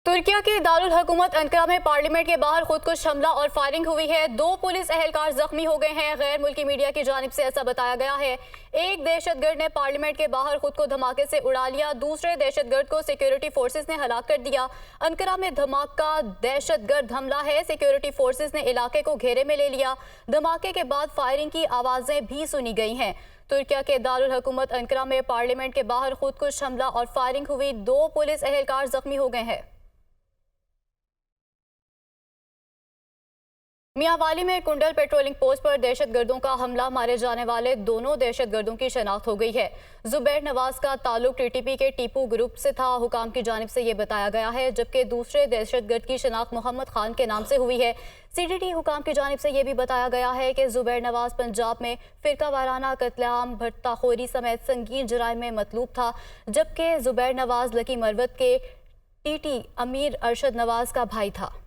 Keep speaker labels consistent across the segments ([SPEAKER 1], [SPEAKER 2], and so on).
[SPEAKER 1] तुर्किया के दारुल हुकूमत अंकारा में पार्लियामेंट के बाहर खुदकुश हमला और फायरिंग हुई है। 2 पुलिस एहलकार जख्मी हो गए हैं। गैर मुल्की मीडिया की जानिब से ऐसा बताया गया है। एक दहशतगर्द ने पार्लियामेंट के बाहर खुद को धमाके से उड़ा लिया। दूसरे दहशतगर्द को सिक्योरिटी फोर्सेस ने हलाक कर दिया। अंकारा में धमाका दहशतगर्द हमला है। सिक्योरिटी फोर्सेस ने इलाके को घेरे में ले लिया। धमाके के बाद फायरिंग की आवाजें भी सुनी गई हैं। तुर्किया के दारुल हुकूमत अंकारा में पार्लियामेंट के बाहर खुदकुश हमला और फायरिंग हुई। 2 पुलिस एहलकार जख्मी हो गए हैं। मियांवाली में कुंडल पेट्रोलिंग पोस्ट पर दहशतगर्दों का हमला। मारे जाने वाले दोनों दहशतगर्दों की शनाख्त हो गई है। जुबैर नवाज का ताल्लुक टीटीपी के टीपू ग्रुप से था, हुकाम की जानिब से ये बताया गया है, जबकि दूसरे दहशतगर्द की शनाख्त मोहम्मद खान के नाम से हुई है। सीटीटी हुकाम की जानिब से यह भी बताया गया है कि जुबैर नवाज पंजाब में फिरका वाराना कत्लेआम, भट्टाखोरी समेत संगीन जराइम में मतलूब था, जबकि जुबैर नवाज लकी मरवत के टीटी अमीर अरशद नवाज का भाई था।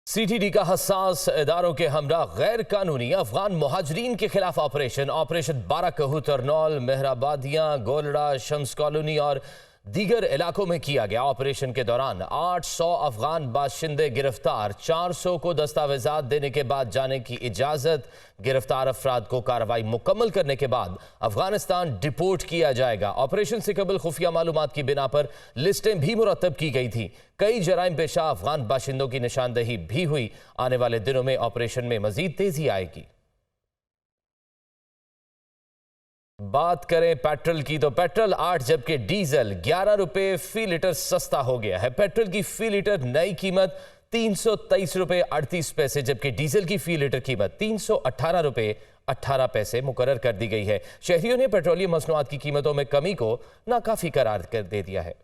[SPEAKER 2] सीटीडी का हसास इदारों के हमरा गैर कानूनी अफगान मुहाजिरीन के खिलाफ ऑपरेशन 12 कहूतरनौल, मेहराबादियाँ, गोलड़ा, शम्स कॉलोनी और दीगर इलाकों में किया गया। ऑपरेशन के दौरान 800 अफगान बाशिंदे गिरफ्तार, 400 को दस्तावेजात देने के बाद जाने की इजाज़त। गिरफ्तार अफराद को कार्रवाई मुकम्मल करने के बाद अफगानिस्तान डिपोर्ट किया जाएगा। ऑपरेशन से कबल खुफिया मालूमात की बिना पर लिस्टें भी मुरतब की गई थी। कई जराइम पेशा अफगान बाशिंदों की निशानदही भी हुई। आने वाले दिनों में ऑपरेशन में मजीद तेजी आएगी। बात करें पेट्रोल की, तो पेट्रोल 8 जबकि डीजल 11 रुपए फी लीटर सस्ता हो गया है। पेट्रोल की फी लीटर नई कीमत 323 रुपए 38 पैसे, जबकि डीजल की फी लीटर कीमत 318 रुपए 18 पैसे मुकर्रर कर दी गई है। शहरियों ने पेट्रोलियम मसनूआत की कीमतों में कमी को नाकाफी करार कर दे दिया है।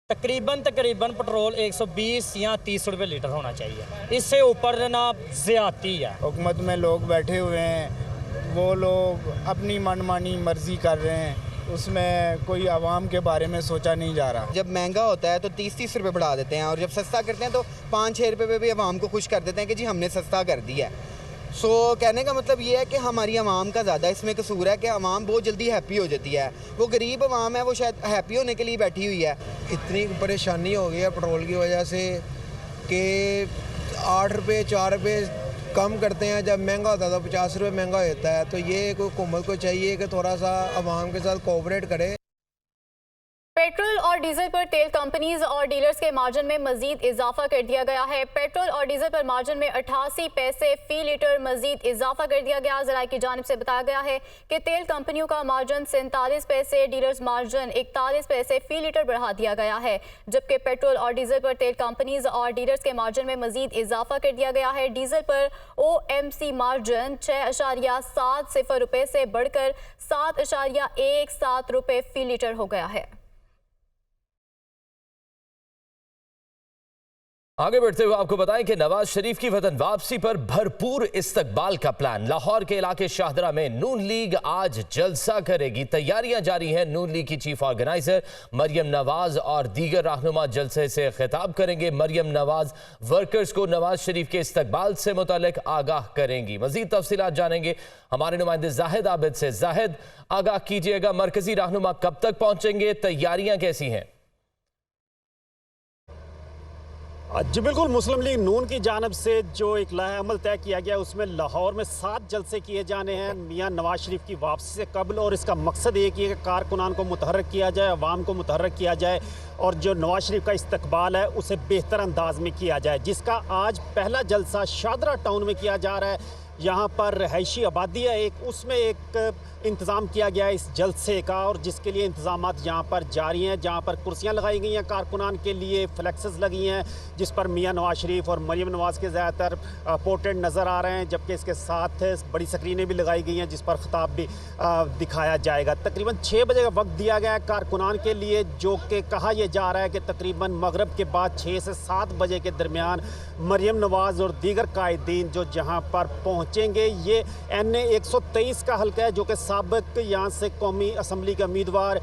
[SPEAKER 3] तकरीबन पेट्रोल 120 या 30 रुपए लीटर होना चाहिए, इससे ऊपर ना ज्यादती है।
[SPEAKER 4] हुकूमत में लोग बैठे हुए हैं, वो लोग अपनी मनमानी मर्जी कर रहे हैं, उसमें कोई आवाम के बारे में सोचा नहीं जा रहा।
[SPEAKER 5] जब महंगा होता है तो 30 रुपए बढ़ा देते हैं, और जब सस्ता करते हैं तो 5-6 रुपए पे भी आवाम को खुश कर देते हैं कि जी हमने सस्ता कर दिया है। सो कहने का मतलब ये है कि हमारी आवाम का ज़्यादा इसमें कसूर है कि आवाम बहुत जल्दी हैप्पी हो जाती है। वो गरीब आवाम है, वो शायद हैप्पी होने के लिए बैठी हुई है।
[SPEAKER 6] इतनी परेशानी हो गई है पेट्रोल की वजह से कि 8 रुपये 4 रुपये कम करते हैं। जब महंगा होता है तो 50 रुपये महंगा होता है। तो ये हुकूमत को चाहिए कि थोड़ा सा आवाम के साथ कोऑपरेट करे।
[SPEAKER 1] पेट्रोल और डीजल पर तेल कंपनीज और डीलर्स के मार्जिन में मजीद इजाफा कर दिया गया है। पेट्रोल और डीजल पर मार्जिन में 88 पैसे फी लीटर मजीद इजाफा कर दिया गया। ज़राए की जानिब से बताया गया है कि तेल कंपनियों का मार्जिन 47 पैसे, डीलर्स मार्जिन 41 पैसे फी लीटर बढ़ा दिया गया है, जबकि पेट्रोल और डीजल पर तेल कंपनीज और डीलर्स के मार्जिन में मजीद इजाफा कर दिया गया है। डीजल पर OMC मार्जिन 6.70 रुपये से बढ़कर 7.17 रुपये फी लीटर हो गया है।
[SPEAKER 2] आगे बढ़ते हुए आपको बताएं कि नवाज शरीफ की वतन वापसी पर भरपूर इस्तकबाल का प्लान। लाहौर के इलाके शाहदरा में नून लीग आज जलसा करेगी। तैयारियां जारी हैं। नून लीग की चीफ ऑर्गेनाइजर मरियम नवाज और दीगर रहनुमा जलसे से खिताब करेंगे। मरियम नवाज वर्कर्स को नवाज शरीफ के इस्तकबाल से मुतालिक आगाह करेंगी। मजीद तफसीलात जानेंगे हमारे नुमाइंदे जाहिद आबिद से। जाहिद, आगाह कीजिएगा, मरकजी रहनुमा कब तक पहुंचेंगे, तैयारियां कैसी हैं?
[SPEAKER 7] जी बिल्कुल, मुस्लिम लीग नून की जानब से जो एक लाहे अमल तय किया गया उसमें लाहौर में 7 जलसे किए जाने हैं मियां नवाज शरीफ की वापसी से कबल, और इसका मकसद एक ही है कि कारकुनान को मुतहर्रिक किया जाए, अवाम को मुतहर्रिक किया जाए और जो नवाज शरीफ का इस्तकबाल है उसे बेहतर अंदाज में किया जाए, जिसका आज पहला जलसा शाहदरा टाउन में किया जा रहा है। यहाँ पर रहायशी आबादी है एक, उसमें एक इंतज़ाम किया गया है इस जलसे का, और जिसके लिए इंतज़ामात यहाँ पर जारी हैं। जहाँ पर कुर्सियाँ लगाई गई हैं कारकुनान के लिए, फ्लैक्सेस लगी हैं जिस पर मियां नवाज शरीफ और मरियम नवाज के ज़्यादातर पोर्ट्रेट नज़र आ रहे हैं, जबकि इसके साथ बड़ी स्क्रीनें भी लगाई गई हैं जिस पर खिताब भी दिखाया जाएगा। तकरीबन 6 बजे का वक्त दिया गया है कारकुनान के लिए, जो कि कहा यह जा रहा है कि तकरीबन मगरब के बाद 6 से 7 बजे के दरमियान मरियम नवाज और दीगर कायदीन जो जहाँ पर पहुँचेंगे। ये NA 123 का हल्का है जो कि साबिक यहाँ से कौमी असम्बली के उम्मीदवार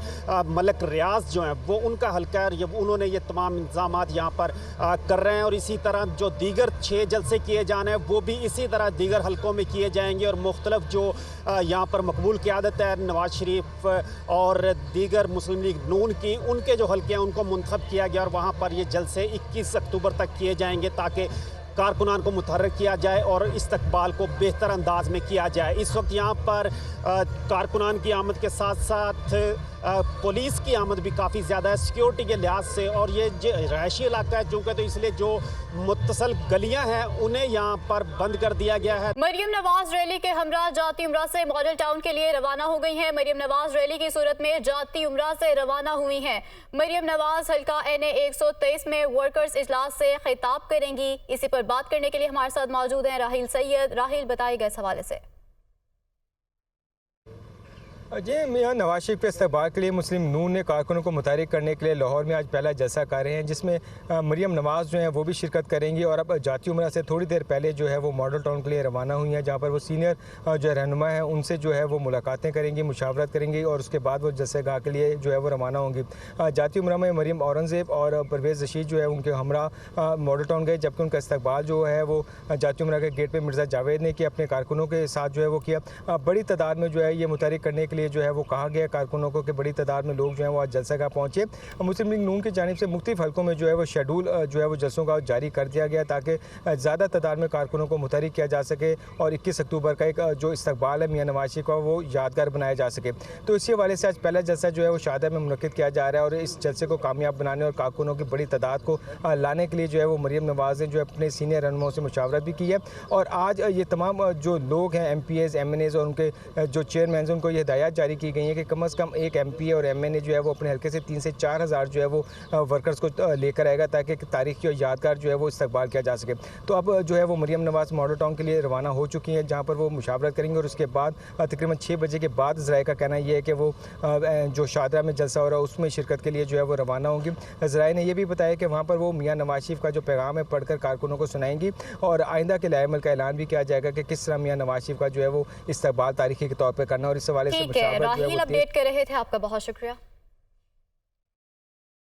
[SPEAKER 7] मलक रियाज जो हैं वो उनका हल्का है, जब उन्होंने ये तमाम इंतजाम यहाँ पर कर रहे हैं। और इसी तरह जो दीगर 6 जलसे किए जाने हैं वो भी इसी तरह दीगर हलकों में किए जाएंगे। और मुख्तलिफ जो यहाँ पर मकबूल क़यादत है नवाज शरीफ और दीगर मुस्लिम लीग नून की, उनके जो हल्के हैं उनको मुंतखब किया गया और वहाँ पर ये जलसे 21 अक्टूबर तक किए जाएंगे ताकि कारकुनान को मुतहर्रिक किया जाए और इस्तकबाल को बेहतर अंदाज में किया जाए। इस वक्त यहाँ पर कारकुनान की आमद के साथ साथ पुलिस की आमद भी काफ़ी ज़्यादा है सिक्योरिटी के लिहाज से। और ये जो रहायशी इलाका है चूँकि, तो इसलिए जो मुत्तसल गलियाँ हैं उन्हें यहाँ पर बंद कर दिया गया है।
[SPEAKER 1] मरियम नवाज रैली के हमरा जाती उमरा से मॉडल टाउन के लिए रवाना हो गई हैं। मरियम नवाज रैली की सूरत में जाती उमरा से रवाना हुई हैं। मरियम नवाज हल्का NA 123 में वर्कर्स इजलास से खिताब करेंगी। इसी पर बात करने के लिए हमारे साथ मौजूद हैं राहिल सैयद। राहिल, बताइएगा इस हवाले से।
[SPEAKER 8] जी, मियां नवाज शरीफ के इस्तकबाल के लिए मुस्लिम नून ने कारकुनों को मुतहर्रिक करने के लिए लाहौर में आज पहला जलसा कर रहे हैं, जिसमें मरियम नवाज जो हैं वो भी शिरकत करेंगी। और अब जाती उमरा से थोड़ी देर पहले जो है वो मॉडल टाउन के लिए रवाना हुई हैं, जहाँ पर वो सीनियर जो है रहनुमा हैं उनसे जो है वो मुलाकातें करेंगी, मुशावरत करेंगी और उसके बाद वो जलसेगाह के लिए जो है वो रवाना होंगी। जाती उमरा में मरियम औरंगज़ेब और परवेज़ रशीद जो है उनके हमरा मॉडल टाउन गए, जबकि उनका इस्तकबाल जो है वो जाती उमरा के गेट पर मिर्ज़ा जावेद ने किया, अपने कारकुनों के साथ जो है वो किया। बड़ी तादाद में जो है ये मुतहर्रिक करने के लिए जो है वो कहा गया कारकुनों को कि बड़ी तादाद में लोग जो हैं वो आज जलसा पहुँचे। मुस्लिम लीग नून की जानिब से मुख्तलिफ हलकों में जो है वो शेड्यूल जो है वो जलसों का जारी कर दिया गया ताकि ज़्यादा तादाद में कारकुनों को मुतहर्रिक किया जा सके और 21 अक्टूबर का एक जो इस्तकबाल है मियां नवाज शरीफ का वो यादगार बनाया जा सके। तो इसी हवाले से आज पहला जलसा जो है वो शादा में मुनक़िद किया जा रहा है और इस जलसे को कामयाब बनाने और कारकुनों की बड़ी तादाद को लाने के लिए जो है वो मरियम नवाज ने जो है अपने सीनियर रहनुमाओं से मुशावरत भी की है। और आज ये तमाम जो लोग हैं MPs MNAs और उनके जो चेयरमैन हैं उनको ये हिदायत जारी की गई है कि कम अज़ कम एक MP और MNA जो है वो अपने हल्के से 3 से 4 हज़ार जो है वो वर्कर्स को लेकर आएगा ताकि तारीखी और यादगार जो है वो इस्तकबाल किया जा सके। तो अब जो है वो मरियम नवाज मॉडल टाउन के लिए रवाना हो चुकी हैं, जहाँ पर वो मुशावरत करेंगे और उसके बाद तकरीबन 6 बजे के बाद ज़राए का कहना यह है कि वो जो शादरा में जलसा हो रहा है उसमें शिरकत के लिए जो है वो रवाना होंगी। ज़राए ने यह भी बताया कि वहाँ पर वो मियां नवाज शरीफ का जो पैगाम है पढ़कर कारकुनों को सुनाएंगी और आइंदा के लाएमल का ऐलान भी किया जाएगा कि किस तरह मियां नवाज शरीफ का जो है वो इस्तकबाल तारीखी के तौर पर करना। और इस हवाले से
[SPEAKER 1] अपडेट कर रहे थे, आपका बहुत शुक्रिया।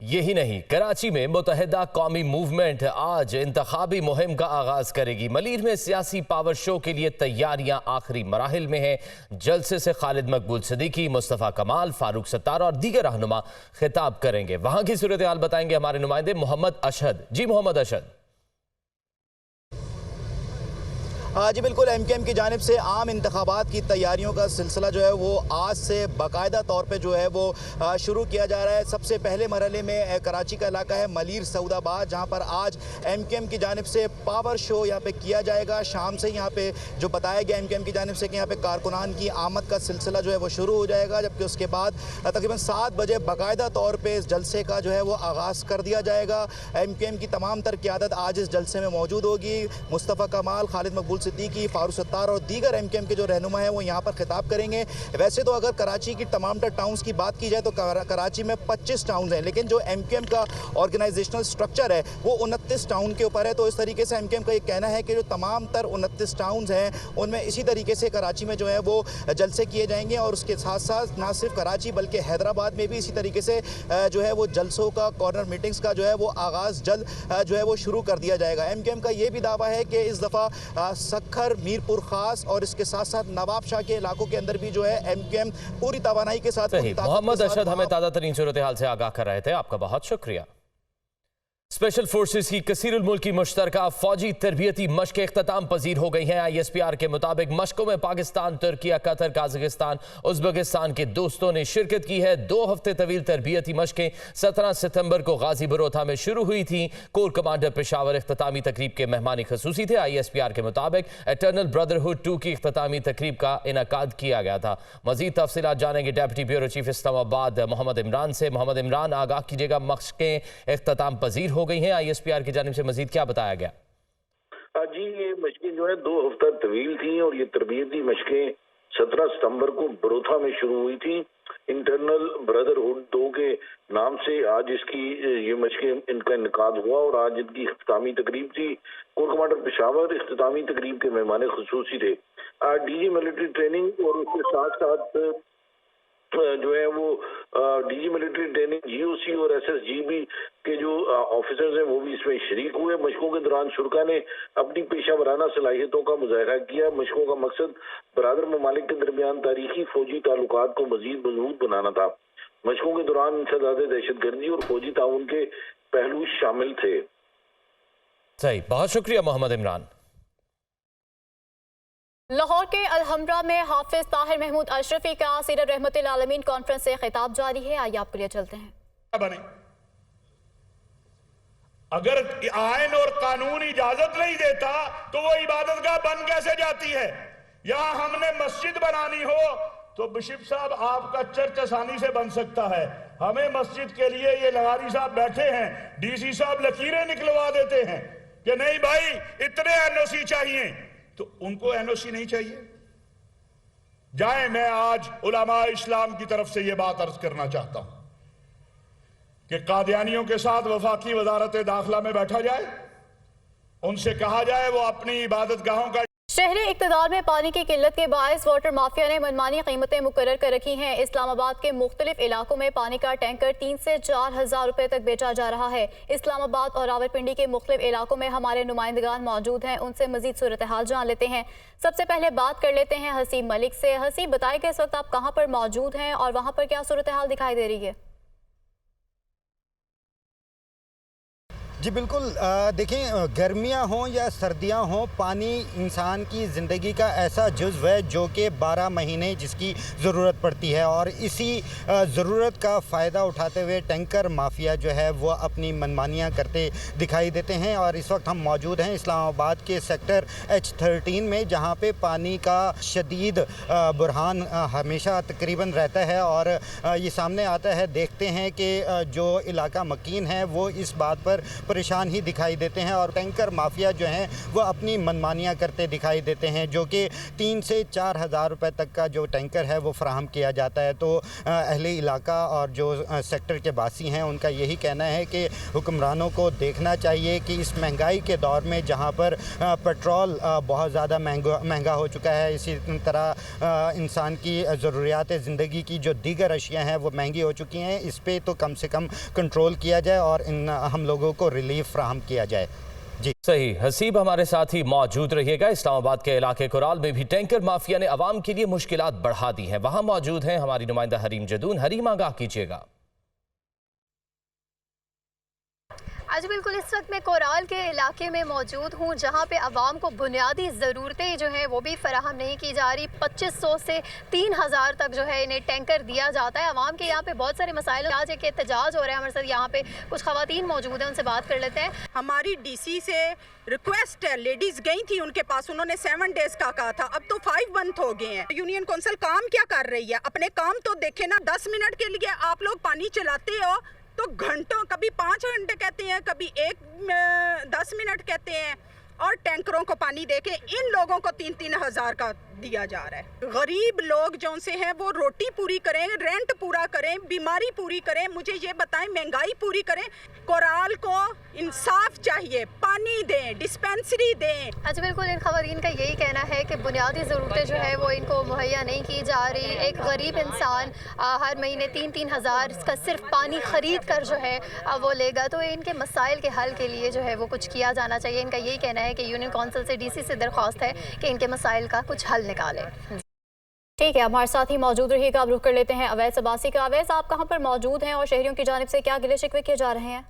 [SPEAKER 2] यही नहीं, कराची में मुत्तहिदा कौमी मूवमेंट आज इंतखाबी मुहिम का आगाज करेगी। मलीर में सियासी पावर शो के लिए तैयारियां आखिरी मराहिल में हैं। जलसे से खालिद मकबूल सिद्दीकी, मुस्तफ़ा कमाल, फारूक सत्तार और दीगर रहनुमा खिताब करेंगे। वहां की सूरत हाल बताएंगे हमारे नुमाइंदे मोहम्मद अशहद। जी मोहम्मद अशहद।
[SPEAKER 9] जी बिल्कुल, MKM की जानिब से आम इंतखाबात की तैयारियों का सिलसिला जो है वो आज से बाकायदा तौर पे जो है वो शुरू किया जा रहा है। सबसे पहले मरहले में कराची का इलाका है मलीर सऊदाबाद, जहाँ पर आज MKM की जानिब से पावर शो यहाँ पे किया जाएगा। शाम से यहाँ पे जो बताया गया MKM की जानिब से कि यहाँ पे कारकुनान की आमद का सिलसिला जो है वो शुरू हो जाएगा, जबकि उसके बाद तकरीबन 7 बजे बाकायदा तौर पर इस जलसे का जो है वो आगाज़ कर दिया जाएगा। MKM की तमाम तर क़यादत आज इस जलसे में मौजूद होगी। मुस्तफ़ा कमाल, खालिद मकबूल सिद्दीकी, फारूक सत्तार और दीगर MKM के जो रहनुमा हैं वो यहाँ पर खिताब करेंगे। वैसे तो अगर कराची की तमाम तर टाउन्स की बात की जाए तो कराची में 25 टाउन्स हैं, लेकिन जो MKM का ऑर्गेनाइजेशनल स्ट्रक्चर है वो 29 टाउन के ऊपर है। तो इस तरीके से MKM का ये कहना है कि जो तमाम तर 29 टाउन्स हैं उनमें इसी तरीके से कराची में जो है वो जलसे किए जाएंगे और उसके साथ साथ ना सिर्फ कराची बल्कि हैदराबाद में भी इसी तरीके से जो है वो जलसों का, कॉर्नर मीटिंग्स का जो है वो आगाज़ जल्द जो है वो शुरू कर दिया जाएगा। MKM का ये भी दावा है कि इस दफ़ा सखर, मीरपुर खास और इसके साथ साथ नवाब शाह के इलाकों के अंदर भी जो है MKM पूरी तवानाई के साथ।
[SPEAKER 2] मोहम्मद अशहद हमें ताज़ा तरीन सूरत हाल से आगाह कर रहे थे, आपका बहुत शुक्रिया। स्पेशल फोर्सेस की कसीरुल मुल्की मुश्तरका फौजी तरबियती मशक़ें इख्तिताम पजीर हो गई हैं। ISPR के मुताबिक मशकों में पाकिस्तान, तुर्किया, कतर, काज़ाकिस्तान, उज़्बेकिस्तान के दोस्तों ने शिरकत की है। 2 हफ्ते तवील तरबियती मशक़ें 17 सितंबर को गाजी बरोथा में शुरू हुई थी। कोर कमांडर पेशावर इख्तितामी तकरीब के मेहमान खसूसी थे। ISPR के मुताबिक एटर्नल ब्रदरहुड 2 की इख्तितामी तकरीब का इनेकाद किया गया था। मज़ीद तफसीलात जानेंगे deputy bureau chief Islamabad Mohammad Imran से। मोहम्मद इमरान, आगाह कीजिएगा, मशक़ें इख्तिताम पजीर हो गई हैं। ISPR की जानिब से मजीद क्या बताया गया?
[SPEAKER 10] जी, ये मशकें जो है 2 हफ्ता तवील थी और ये तरबियती मशकें 17 सितंबर को बरोथा में शुरू हुई थी। इंटरनल ब्रदरहुड 2 के नाम से आज इसकी ये मशकें इनका इनकाद हुआ और आज इनकी इख्तितामी तकरीब थी। कोर कमांडर पेशावर इख्तितामी तकरीब के मेहमान खुसूसी थे। डीजी मिलिट्री ट्रेनिंग और उसके साथ साथ जो है वो डीजी मिलिट्री ट्रेनिंग, जीओसी और एसएसजीबी के जो ऑफिसर्स हैं वो भी इसमें शरीक हुए। मशकों के दौरान शुरा ने अपनी पेशा वराना सलाहियतों का मुजाहरा किया। मशकों का मकसद बरादर ममालिक के दरमियान तारीखी फौजी ताल्लुकात को मजीद मजबूत बनाना था। मशकों के दौरान इंसदाद दहशतगर्दी और फौजी ताउन के पहलू शामिल थे।
[SPEAKER 2] सही, बहुत शुक्रिया मोहम्मद इमरान।
[SPEAKER 1] लाहौर के अलहम्रा में हाफिज ताहिर महमूद अशरफी का सीरत रहमतुल आलमीन कॉन्फ्रेंस से खिताब जारी है। आइए आपके लिए चलते हैं।
[SPEAKER 11] बने अगर आइन और कानून इजाजत नहीं देता तो वो इबादतगाह बन कैसे जाती है? यहां हमने मस्जिद बनानी हो तो बिशप साहब आपका चर्च आसानी से बन सकता है। हमें मस्जिद के लिए ये लगारी साहब बैठे हैं, डीसी साहब लकीरें निकलवा देते हैं कि नहीं भाई इतने एनओसी चाहिए, तो उनको एनओसी नहीं चाहिए। जाए, मैं आज उलमा इस्लाम की तरफ से यह बात अर्ज करना चाहता हूं कि कादियानियों के साथ वफाकी वजारत दाखिला में बैठा जाए, उनसे कहा जाए वो अपनी इबादत गाहों का।
[SPEAKER 1] शहरी इक़्तिदार में पानी की किल्लत के बायस वाटर माफिया ने मनमानी कीमतें मुकर्रर कर रखी हैं। इस्लामाबाद के मुख्तलिफ इलाकों में पानी का टैंकर 3 से 4 हज़ार रुपए तक बेचा जा रहा है। इस्लामाबाद और रावलपिंडी के मुख्तलिफ इलाकों में हमारे नुमाइंदगान मौजूद हैं, उनसे मजीद सूरत हाल जान लेते हैं। सबसे पहले बात कर लेते हैं हसीब मलिक से। हसीब, बताइए कि इस वक्त आप कहाँ पर मौजूद हैं और वहाँ पर क्या सूरत हाल दिखाई दे रही है?
[SPEAKER 12] जी बिल्कुल, देखें गर्मियाँ हों या सर्दियाँ हों, पानी इंसान की ज़िंदगी का ऐसा जुज़्व है जो कि 12 महीने जिसकी ज़रूरत पड़ती है, और इसी ज़रूरत का फ़ायदा उठाते हुए टैंकर माफिया जो है वो अपनी मनमानियाँ करते दिखाई देते हैं। और इस वक्त हम मौजूद हैं इस्लामाबाद के सेक्टर H13 में, जहाँ पे पानी का शदीद बुरहान हमेशा तकरीबन रहता है। और ये सामने आता है, देखते हैं कि जो इलाका मकीन है वो इस बात पर परेशान ही दिखाई देते हैं और टैंकर माफिया जो हैं वो अपनी मनमानियाँ करते दिखाई देते हैं, जो कि 3 से 4 हज़ार रुपये तक का जो टैंकर है वो फराहम किया जाता है। तो अहले इलाका और जो सेक्टर के वासी हैं उनका यही कहना है कि हुक्मरानों को देखना चाहिए कि इस महंगाई के दौर में जहाँ पर पेट्रोल बहुत ज़्यादा महंगा हो चुका है, इसी तरह इंसान की ज़रूरियात ज़िंदगी की जो दीगर अशिया हैं वो महंगी हो चुकी हैं, इस पर तो कम से कम कंट्रोल किया जाए और इन हम लोगों को रिलीफ फ्राहम किया जाए। जी
[SPEAKER 2] सही, हसीब हमारे साथ ही मौजूद रहिएगा। इस्लामाबाद के इलाके कोराल में भी टैंकर माफिया ने आवाम के लिए मुश्किलात बढ़ा दी हैं। वहां मौजूद हैं हमारी नुमाइंदा हरीम जदून। हरीम, आगाह कीजिएगा।
[SPEAKER 13] आज बिल्कुल इस वक्त मैं कोराल के इलाके में मौजूद हूँ, जहाँ पे आवाम को बुनियादी ज़रूरतें जो हैं वो भी फराहम नहीं की जा रही। 2500 से 3000 तक जो है इन्हें टैंकर दिया जाता है। आवाम के यहाँ पे बहुत सारे मसाइल, आज एक एहतजाज हो रहा है। हमारे साथ यहाँ पे कुछ ख़वातीन मौजूद हैं, उनसे बात कर लेते हैं।
[SPEAKER 14] हमारी डीसी से रिक्वेस्ट है, लेडीज़ गई थी उनके पास, उन्होंने 7 डेज़ का कहा था, अब तो 5 मंथ हो गए हैं। यूनियन कौंसिल काम क्या कर रही है? अपने काम तो देखे ना। 10 मिनट के लिए आप लोग पानी चलाते हो तो घंटों, कभी 5 घंटे कहते हैं, कभी 10 मिनट कहते हैं, और टैंकरों को पानी देके इन लोगों को 3-3 हज़ार का दिया जा रहा है। गरीब लोग जो से हैं वो रोटी पूरी करें, रेंट पूरा करें, बीमारी पूरी करें, मुझे ये बताएं, महंगाई पूरी करें। कोराल को इंसाफ चाहिए, पानी दें, डिस्पेंसरी दें।
[SPEAKER 13] अच्छा, बिल्कुल इन खवातीन का यही कहना है कि बुनियादी ज़रूरतें जो है वो इनको मुहैया नहीं की जा रही। एक गरीब इंसान हर महीने 3-3 हज़ार इसका सिर्फ पानी ख़रीद कर जो है वो लेगा। तो इनके मसाइल के हल के लिए जो है वो कुछ किया जाना चाहिए। इनका यही कहना है कि यूनियन कौंसिल से, डीसी से दरख्वास्त है कि इनके मसाइल का कुछ हल निकालें।
[SPEAKER 1] ठीक है, हमारे साथ ही मौजूद रहिएगा। अब रुख कर लेते हैं अवैस अब्बासी का। अवैस, आप कहाँ पर मौजूद हैं और शहरियों की जानिब से क्या गिले शिकवे किए जा रहे हैं?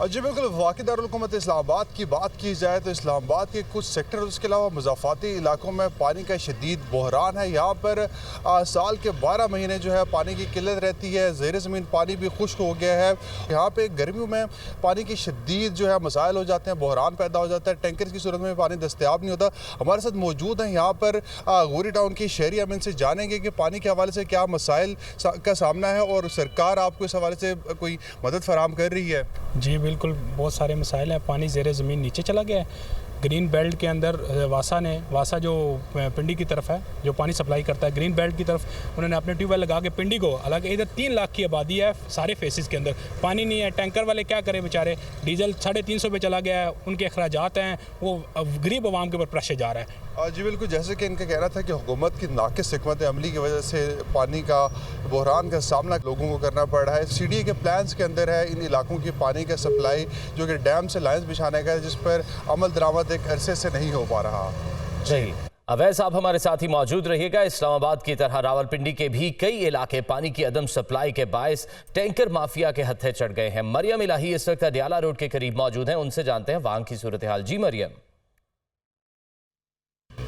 [SPEAKER 15] जी बिल्कुल, वफाकी दारुल-हुकूमत इस्लामाबाद की बात की जाए तो इस्लामाबाद के कुछ सेक्टर, उसके अलावा मुज़ाफ़ाती इलाकों में पानी का शदीद बहरान है। यहाँ पर साल के 12 महीने जो है पानी की किल्लत रहती है। ज़ेर ज़मीन पानी भी खुश्क हो गया है। यहाँ पे गर्मियों में पानी की शदीद जो है मसाइल हो जाते हैं, बहरान पैदा हो जाता है, टैंकर की सूरत में पानी दस्तयाब नहीं होता। हमारे साथ मौजूद हैं यहाँ पर गोरी टाउन की शहरी, हम इनसे जानेंगे कि पानी के हवाले से क्या मसाइल का सामना है और सरकार आपको इस हवाले से कोई मदद फराहम कर रही है।
[SPEAKER 16] जी बिल्कुल, बहुत सारे मसाइल हैं। पानी ज़ेरे ज़मीन नीचे चला गया है, ग्रीन बेल्ट के अंदर वासा जो पिंडी की तरफ है, जो पानी सप्लाई करता है ग्रीन बेल्ट की तरफ, उन्होंने अपने ट्यूबवेल लगा के पिंडी को, हालांकि इधर 3 लाख की आबादी है, सारे फेसेस के अंदर पानी नहीं है। टैंकर वाले क्या करें बेचारे, डीजल 350 पे चला गया है, उनके अखराजात हैं, वो गरीब आवाम के ऊपर प्रेशर जा रहा है।
[SPEAKER 15] जी बिल्कुल, जैसे कि इनका कहना था कि हुकूमत की नाकिस हिकमत अमली की वजह से पानी का बहरान का सामना लोगों को करना पड़ रहा है। CDA के प्लान्स के अंदर है इन इलाकों की पानी का सप्लाई जो कि डैम से लाइन्स बिछाने का है, जिस पर अमल दरामद एक अरसे से नहीं हो पा रहा।
[SPEAKER 2] जी अवैस साहब हमारे साथ ही मौजूद रहिएगा। इस्लामाबाद की तरह रावलपिंडी के भी कई इलाके पानी की अदम सप्लाई के बायस टैंकर माफिया के हत्थे चढ़ गए हैं। मरियम इलाही इस वक्त अडियाला रोड के करीब मौजूद हैं, उनसे जानते हैं वहां की सूरत हाल। जी मरियम।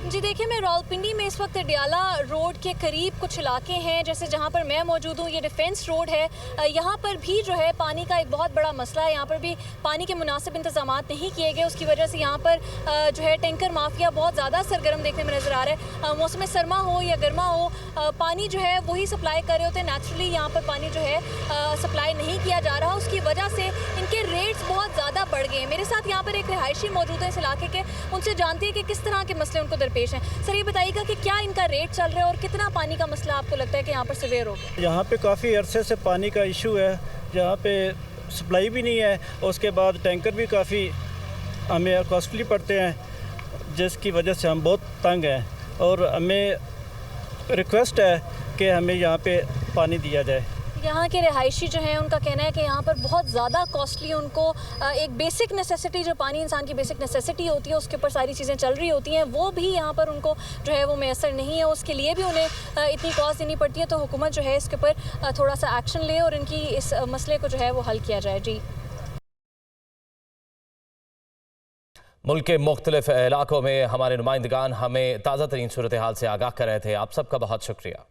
[SPEAKER 17] जी देखिए, मैं रावलपिंडी में इस वक्त अडियाला रोड के करीब कुछ इलाके हैं, जैसे जहाँ पर मैं मौजूद हूँ, ये डिफेंस रोड है। यहाँ पर भी जो है पानी का एक बहुत बड़ा मसला है। यहाँ पर भी पानी के मुनासिब इंतजाम नहीं किए गए, उसकी वजह से यहाँ पर जो है टैंकर माफिया बहुत ज़्यादा सरगर्म देखने में नज़र आ रहा है। मौसम सरमा हो या गर्मा हो, पानी जो है वही सप्लाई कर रहे होते हैं। नेचुरली यहाँ पर पानी जो है सप्लाई नहीं किया जा रहा, उसकी वजह से इनके रेट्स बहुत ज़्यादा बढ़ गए हैं। मेरे साथ यहाँ पर एक रिहायशी मौजूद है इस इलाके के, उनसे जानते हैं कि किस तरह के मसले उनको दरपेश हैं। सर ये बताइएगा कि क्या इनका रेट चल रहा है और कितना पानी का मसला आपको लगता है कि यहाँ पर सिवियर होगा?
[SPEAKER 18] यहाँ पे काफ़ी अरसे से पानी का इशू है, यहाँ पे सप्लाई भी नहीं है, और उसके बाद टैंकर भी काफ़ी हमें कॉस्टली पड़ते हैं, जिसकी वजह से हम बहुत तंग हैं। और हमें रिक्वेस्ट है कि हमें यहाँ पे पानी दिया जाए।
[SPEAKER 17] यहाँ के रिहायशी जो हैं उनका कहना है कि यहाँ पर बहुत ज़्यादा कॉस्टली उनको एक बेसिक नेसेसिटी, जो पानी इंसान की बेसिक नेसेसिटी होती है, उसके ऊपर सारी चीज़ें चल रही होती हैं, वो भी यहाँ पर उनको जो है वो मैसर नहीं है। उसके लिए भी उन्हें इतनी कॉस्ट देनी पड़ती है। तो हुकूमत जो है इसके ऊपर थोड़ा सा एक्शन ले और इनकी इस मसले को जो है वो हल किया जाए। जी
[SPEAKER 2] मुल्क के मुख्तलिफ इलाकों में हमारे नुमाइंदगान हमें ताज़ा तरीन सूरत हाल से आगाह कर रहे थे। आप सबका बहुत शुक्रिया।